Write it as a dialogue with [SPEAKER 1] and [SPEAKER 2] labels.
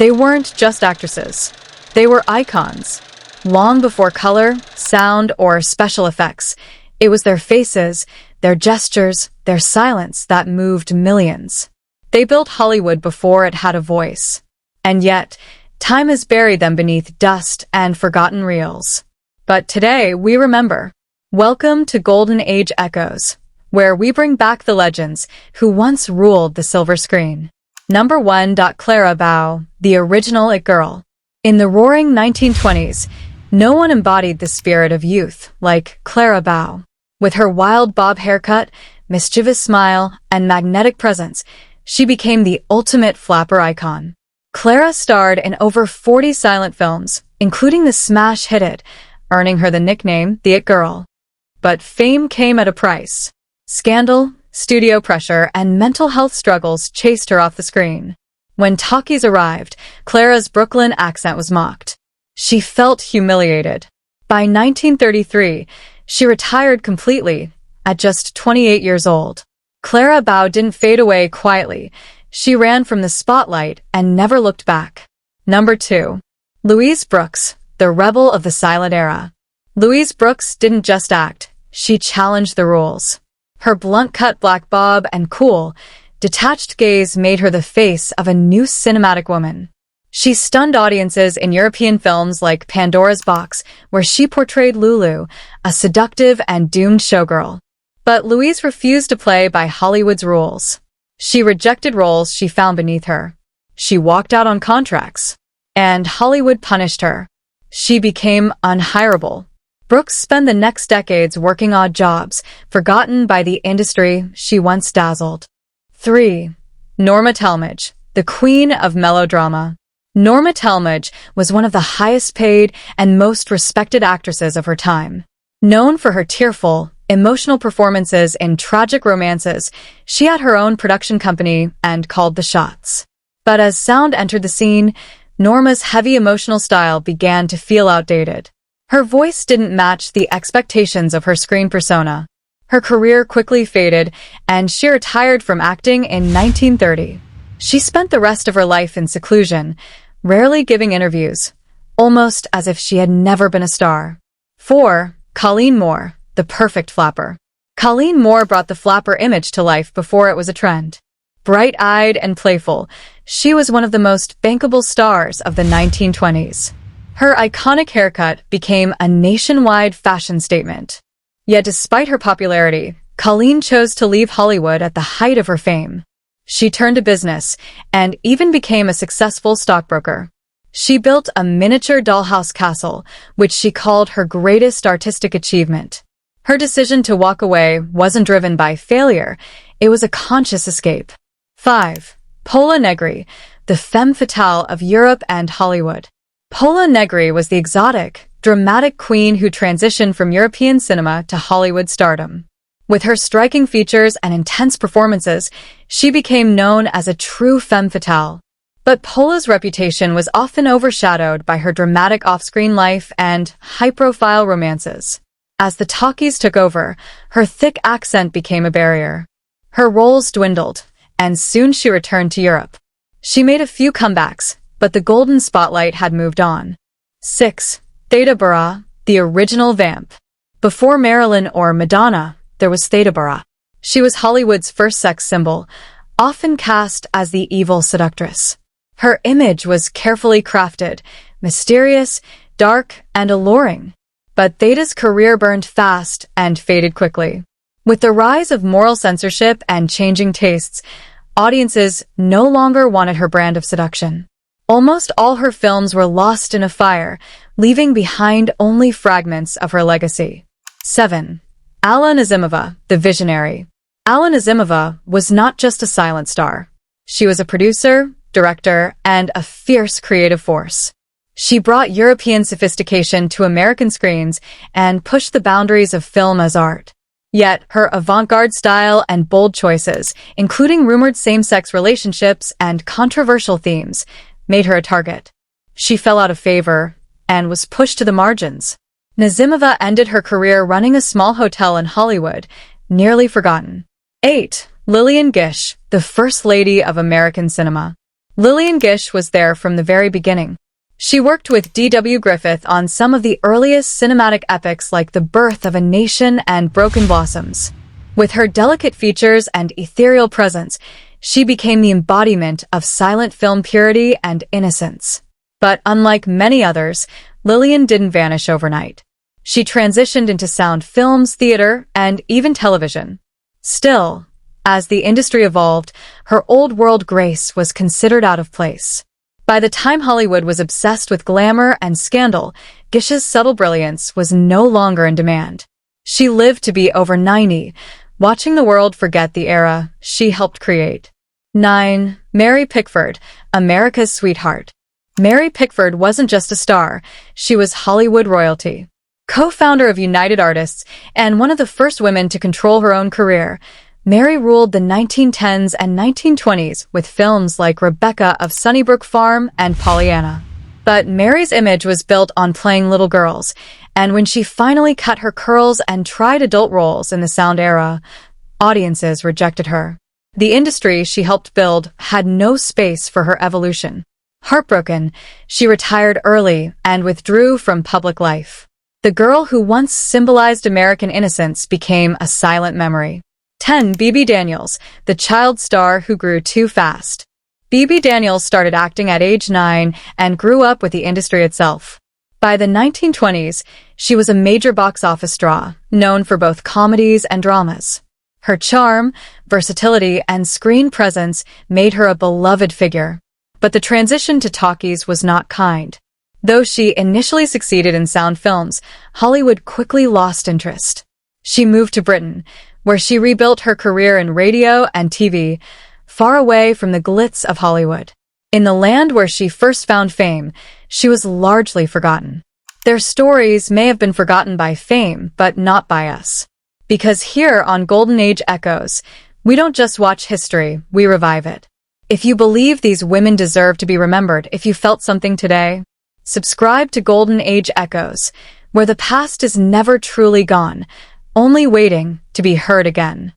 [SPEAKER 1] They weren't just actresses. They were icons. Long before color, sound, or special effects, it was their faces, their gestures, their silence that moved millions. They built Hollywood before it had a voice. And yet, time has buried them beneath dust and forgotten reels. But today, we remember. Welcome to Golden Age Echoes, where we bring back the legends who once ruled the silver screen. Number 1. Clara Bow, the original It Girl. In the roaring 1920s, no one embodied the spirit of youth like Clara Bow. With her wild bob haircut, mischievous smile, and magnetic presence, she became the ultimate flapper icon. Clara starred in over 40 silent films, including the smash hit It, earning her the nickname the It Girl. But fame came at a price. Scandal, studio pressure, and mental health struggles chased her off the screen. When talkies arrived, Clara's Brooklyn accent was mocked. She felt humiliated. By 1933, she retired completely, at just 28 years old. Clara Bow didn't fade away quietly. She ran from the spotlight and never looked back. Number 2. Louise Brooks, the rebel of the silent era. Louise Brooks didn't just act, she challenged the rules. Her blunt-cut black bob and cool, detached gaze made her the face of a new cinematic woman. She stunned audiences in European films like Pandora's Box, where she portrayed Lulu, a seductive and doomed showgirl. But Louise refused to play by Hollywood's rules. She rejected roles she found beneath her. She walked out on contracts. And Hollywood punished her. She became unhireable. Brooks spent the next decades working odd jobs, forgotten by the industry she once dazzled. 3. Norma Talmadge, the queen of melodrama. Norma Talmadge was one of the highest-paid and most respected actresses of her time. Known for her tearful, emotional performances in tragic romances, she had her own production company and called the shots. But as sound entered the scene, Norma's heavy emotional style began to feel outdated. Her voice didn't match the expectations of her screen persona. Her career quickly faded, and she retired from acting in 1930. She spent the rest of her life in seclusion, rarely giving interviews, almost as if she had never been a star. 4. Colleen Moore, the perfect flapper. Colleen Moore brought the flapper image to life before it was a trend. Bright-eyed and playful, she was one of the most bankable stars of the 1920s. Her iconic haircut became a nationwide fashion statement. Yet despite her popularity, Colleen chose to leave Hollywood at the height of her fame. She turned to business and even became a successful stockbroker. She built a miniature dollhouse castle, which she called her greatest artistic achievement. Her decision to walk away wasn't driven by failure, it was a conscious escape. 5. Pola Negri, the femme fatale of Europe and Hollywood. Pola Negri was the exotic, dramatic queen who transitioned from European cinema to Hollywood stardom. With her striking features and intense performances, she became known as a true femme fatale. But Pola's reputation was often overshadowed by her dramatic off-screen life and high-profile romances. As the talkies took over, her thick accent became a barrier. Her roles dwindled, and soon she returned to Europe. She made a few comebacks, but the golden spotlight had moved on. 6. Theda Bara, the original vamp. Before Marilyn or Madonna, there was Theda Bara. She was Hollywood's first sex symbol, often cast as the evil seductress. Her image was carefully crafted, mysterious, dark, and alluring. But Theda's career burned fast and faded quickly. With the rise of moral censorship and changing tastes, audiences no longer wanted her brand of seduction. Almost all her films were lost in a fire, leaving behind only fragments of her legacy. 7. Alla Nazimova, the visionary. Alla Nazimova was not just a silent star. She was a producer, director, and a fierce creative force. She brought European sophistication to American screens and pushed the boundaries of film as art. Yet, her avant-garde style and bold choices, including rumored same-sex relationships and controversial themes, made her a target. She fell out of favor and was pushed to the margins. Nazimova ended her career running a small hotel in Hollywood, nearly forgotten. 8. Lillian Gish, the First Lady of American cinema. Lillian Gish was there from the very beginning. She worked with D.W. Griffith on some of the earliest cinematic epics like The Birth of a Nation and Broken Blossoms. With her delicate features and ethereal presence, she became the embodiment of silent film purity and innocence. But unlike many others, Lillian didn't vanish overnight. She transitioned into sound films, theater, and even television. Still, as the industry evolved, her old-world grace was considered out of place. By the time Hollywood was obsessed with glamour and scandal, Gish's subtle brilliance was no longer in demand. She lived to be over 90, watching the world forget the era she helped create. 9. Mary Pickford, America's sweetheart. Mary Pickford wasn't just a star, she was Hollywood royalty. Co-founder of United Artists and one of the first women to control her own career, Mary ruled the 1910s and 1920s with films like Rebecca of Sunnybrook Farm and Pollyanna. But Mary's image was built on playing little girls, and when she finally cut her curls and tried adult roles in the sound era, audiences rejected her. The industry she helped build had no space for her evolution. Heartbroken, she retired early and withdrew from public life. The girl who once symbolized American innocence became a silent memory. 10. Bebe Daniels, the child star who grew too fast. Bebe Daniels started acting at age 9 and grew up with the industry itself. By the 1920s, she was a major box office draw, known for both comedies and dramas. Her charm, versatility, and screen presence made her a beloved figure. But the transition to talkies was not kind. Though she initially succeeded in sound films, Hollywood quickly lost interest. She moved to Britain, where she rebuilt her career in radio and TV, far away from the glitz of Hollywood. In the land where she first found fame, she was largely forgotten. Their stories may have been forgotten by fame, but not by us. Because here on Golden Age Echoes, we don't just watch history, we revive it. If you believe these women deserve to be remembered, if you felt something today, subscribe to Golden Age Echoes, where the past is never truly gone, only waiting to be heard again.